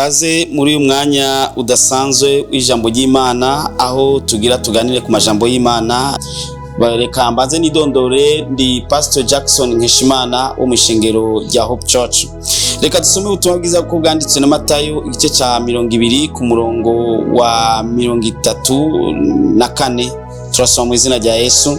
Kaze muri uyu mwanya udasanzwe w'ijambo ry'Imana, aho tugira tuganire ku majambo y'Imana. Bareka mbanze nidondore, ndi Pastor Jackson Nkeshimana wo mu ishengero rya Hope Church. Reka dusome ubutumwa bwiza bwo bwanditswe na Matayo igice ca 20 ku murongo wa 34. Turasoma mu izina rya Yesu.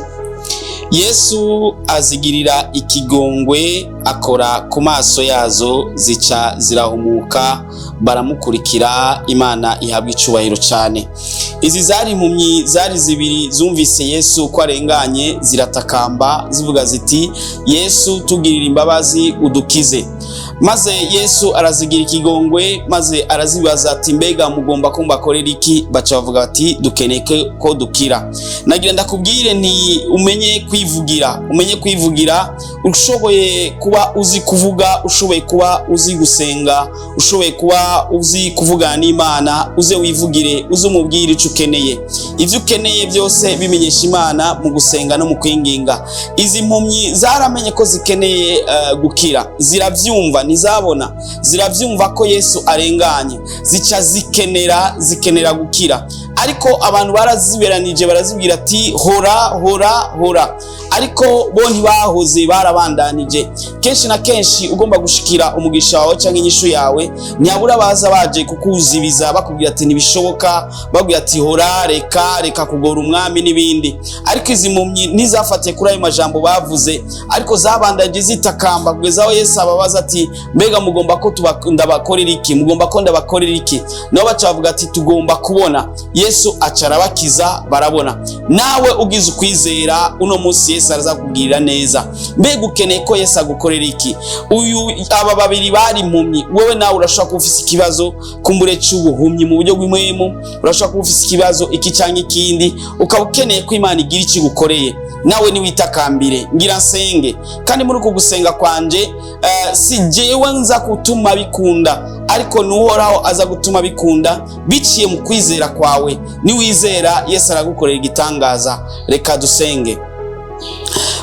Yesu azigirira ikigongwe, akora ku maso yazo, zica zirahumuka, baramukurikira. Imana ihabwa icubahiro cyane. Izi zari impumyi zari zibiri zumvise Yesu ko arenganye, ziratakamba zivuga ziti, Yesu tugirira imbabazi udukize. Maze Yesu arazigira ikigongwe, maze arazibaza ati, mbega mugomba ko mbakorera iki? Baca bavuga bati, dukeneye ko dukira. Nagira ndakubwire nti umenye kwivugira, ushoboye kuba uzi kuvuga, ushoboye kuba uzi gusenga, ushoboye kuba uzi kuvugana n'Imana, uze wivugire, uze umubwire icyo ukeneye. Ivyo ukeneye byose bimenyesha Imana mu gusenga no mu kwinginga. Izi mpumyi zaramenye ko zikeneye gukira, ziravyumva, nizabona, ziravyumva ko Yesu arenganye, zica zikenera gukira. Ariko abantu baraziberanije, barazibwira ati hora, ariko bo ntibahoze, barabandanije. Kenshi na kenshi ugomba gushikira umugisha wawe cyangwa inyishu yawe, ntiyabura baza baje kukuzibiza bakubwira ati ntibishoboka, babwira ati hora, reka kugora umwami n'ibindi. Ariko izi mpumyi ntizafatiye kuri ayo majambo bavuze, ariko zabandanje zitakamba kugeza aho Yesu ababaza ati, mbega mugomba ko ndabakorera iki? Mugomba ko ndabakorera iki? Nabo baca bavuga ati, tugomba kubona. Yesu acara bakiza, barabona. Nawe ugize ukwizera, uno munsi Yesu arazakubwirira neza. Mbega ukeneye ko Yesu agukorera iki? Aba babiri bari impumyi. Wewe nawe urashobora kuba ufise ikibazo kumbure cy'ubuhumyi mu buryo bw'imwemu, urashobora kuba ufise ikibazo iki cyangwa ikindi, ukaba ukeneye ko Imana igira iki gukoreye. Nawe ni witakambire, ngira nsenge. Kandi muri uko gusenga kwanje, si jewe nza gutuma bikunda, ariko n'Uhoraho aza gutuma bikunda biciye mu kwizera kwawe. Ni wizera, Yesu aragukorera igitangaza. Reka dusenge.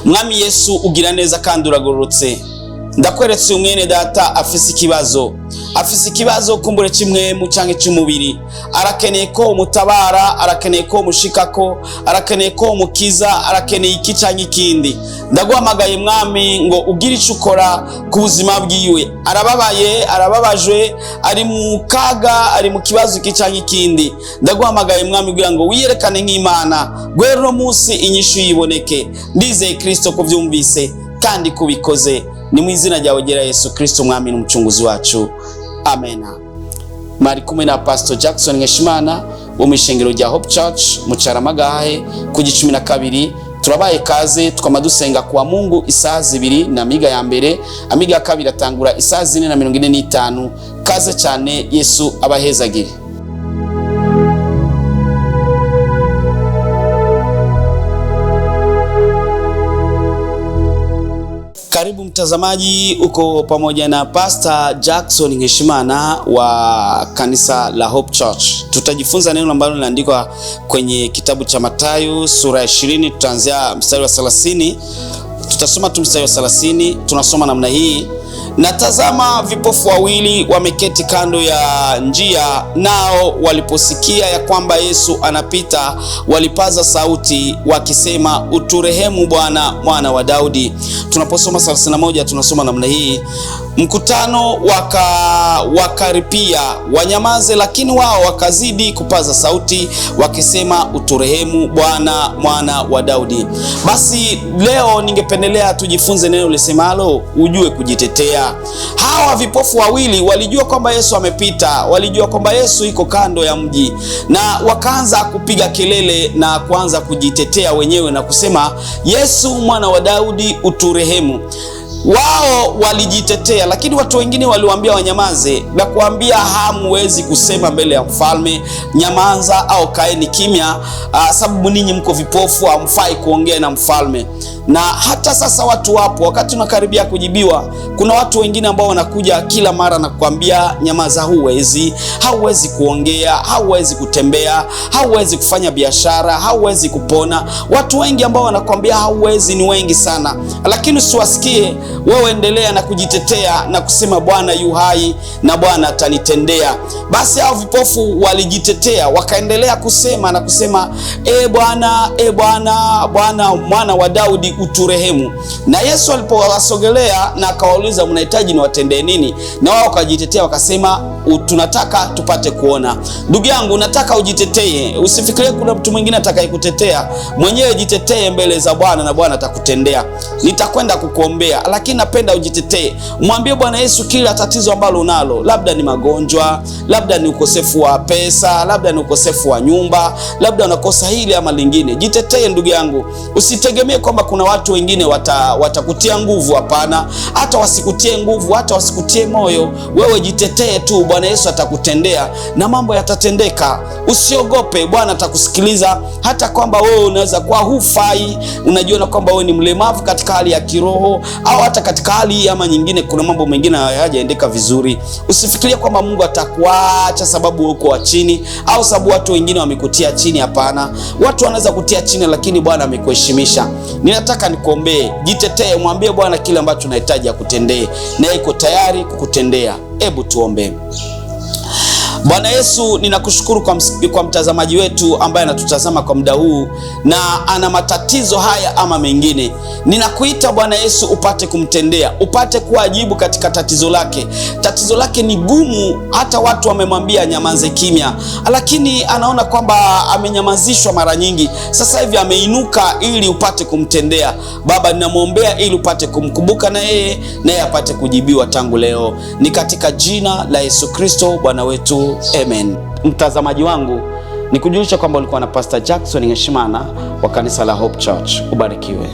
Mwami Yesu, ugira neza kandi uragororotse. Ndakweretse umwene data afise ikibazo kumbure cy'imwemu cyangwa cy'umubiri. Arakeneye ko umutabara, arakeneye ko umushikako, arakeneye ko umukiza, arakeneye iki cyangwa ikindi. Ndaguhamagaye Mwami ngo ugire icyo ukora ku buzima bwiwe. Arababajwe, ari mu kaga, ari mu kibazo iki cyangwa ikindi. Ndaguhamagaye Mwami kugira ngo wiyerekane nk'Imana, guhera uno munsi inyishu yiboneke. Ndizeye Kristo kuvyumvise kandi kubikoze. Ni mu izina ryawe gera Yesu Kristo, Mwami n'umucunguzi wacu. Amen. Mari kumwe na Pastor Jackson Nkeshimana wo mu ishengero rya Hope Church mu Caramagahe ku 12. Turabaye kaze, tukama dusenga kwa Mungu isaha 2 na amiga ya mbere, amiga ya kabiri atangura isaha 4:45. Kaze cyane, Yesu abahezagire. Karibu mtazamaji, uko pamoja na Pastor Jackson Nkeshimana wa kanisa la Hope Church. Tutajifunza neno ambalo linaandikwa kwenye kitabu cha Matayo sura ya 20, tutaanzia mstari wa 30. Tutasoma tu mstari wa 30. Tunasoma namna hii: na tazama, vipofu wawili wameketi kando ya njia, nao waliposikia ya kwamba Yesu anapita, walipaza sauti wakisema, uturehemu Bwana, mwana wa Daudi. Tunaposoma 31 tunasoma namna hii: mkutano wakaripia wanyamaze, lakini wao wakazidi kupaza sauti wakisema, uturehemu Bwana, mwana wa Daudi. Basi leo ningependelea tujifunze neno lisemalo ujue kujitetea. Hawa vipofu wawili walijua kwamba Yesu amepita, walijua kwamba Yesu iko kando ya mji, na wakaanza kupiga kelele na kuanza kujitetea wenyewe na kusema, Yesu mwana wa Daudi, uturehemu. Wao walijitetea, lakini watu wengine waliwaambia wanyamaze, na kuambia hamwezi kusema mbele ya mfalme, nyamaza au kaeni kimya, sababu ninyi mko vipofu, hamfai kuongea na mfalme. Na hata sasa watu wapo, wakati unakaribia kujibiwa, kuna watu wengine ambao wanakuja kila mara na kuambia nyamaza, hauwezi kuongea, hauwezi kutembea, hauwezi kufanya biashara, hauwezi kupona. Watu wengi ambao wanakuambia hauwezi ni wengi sana, lakini usiwasikie. wewe endelea na kujitetea na kusema Bwana yu hai na Bwana atanitendea. Basi hao vipofu walijitetea, wakaendelea kusema na kusema, Bwana, Bwana mwana wa Daudi uturehemu. Na Yesu alipowasogelea na akawauliza, mnahitaji niwatendee nini? Na wao wakajitetea wakasema, tunataka tupate kuona. Ndugu yangu, nataka ujitetee. Usifikirie kuna mtu mwingine atakayekutetea. Mwenyewe jitetee mbele za Bwana na Bwana atakutendea. Nitakwenda kukuombea, lakini napenda ujitetee. Mwambie Bwana Yesu kila tatizo ambalo unalo. Labda ni magonjwa, labda ni ukosefu wa pesa, labda ni ukosefu wa nyumba, labda unakosa hili ama lingine. Jitetee ndugu yangu. Usitegemee kwamba kuna watu wengine watakutia nguvu. Hapana. Hata wasikutie nguvu, hata wasikutie moyo, wewe jitetee tu. Bwana Yesu atakutendea na mambo yatatendeka. Usiogope, Bwana atakusikiliza. Hata kwamba wewe unaweza kuwa hufai, unajiona kwamba wewe ni mlemavu katika hali ya kiroho, au hata katika hali ama nyingine kuna mambo mengine hayajaendeka vizuri. Usifikirie kwamba Mungu atakuacha sababu uko wa chini au sababu watu wengine wamekutia chini. Hapana. Watu wanaweza kutia chini, lakini Bwana amekuheshimisha. Ninataka nikuombee. Jitetee, mwambie Bwana kile ambacho unahitaji akutendee, na yuko tayari kukutendea. Hebu tuombe. Bwana Yesu, ninakushukuru kwa mtazamaji wetu ambaye anatutazama kwa muda huu na ana matatizo haya ama mengine. Ninakuita Bwana Yesu upate kumtendea, upate kuwajibu katika tatizo lake. Tatizo lake ni gumu, hata watu wamemwambia nyamaze kimya, lakini anaona kwamba amenyamazishwa mara nyingi. Sasa hivi ameinuka ili upate kumtendea. Baba, ninamwombea ili upate kumkumbuka na yeye apate kujibiwa tangu leo. Ni katika jina la Yesu Kristo Bwana wetu. Amen. Mtazamaji wangu, nikujulisha kwamba ulikuwa na Pastor Jackson Ngeshimana wa kanisa la Hope Church. Ubarikiwe.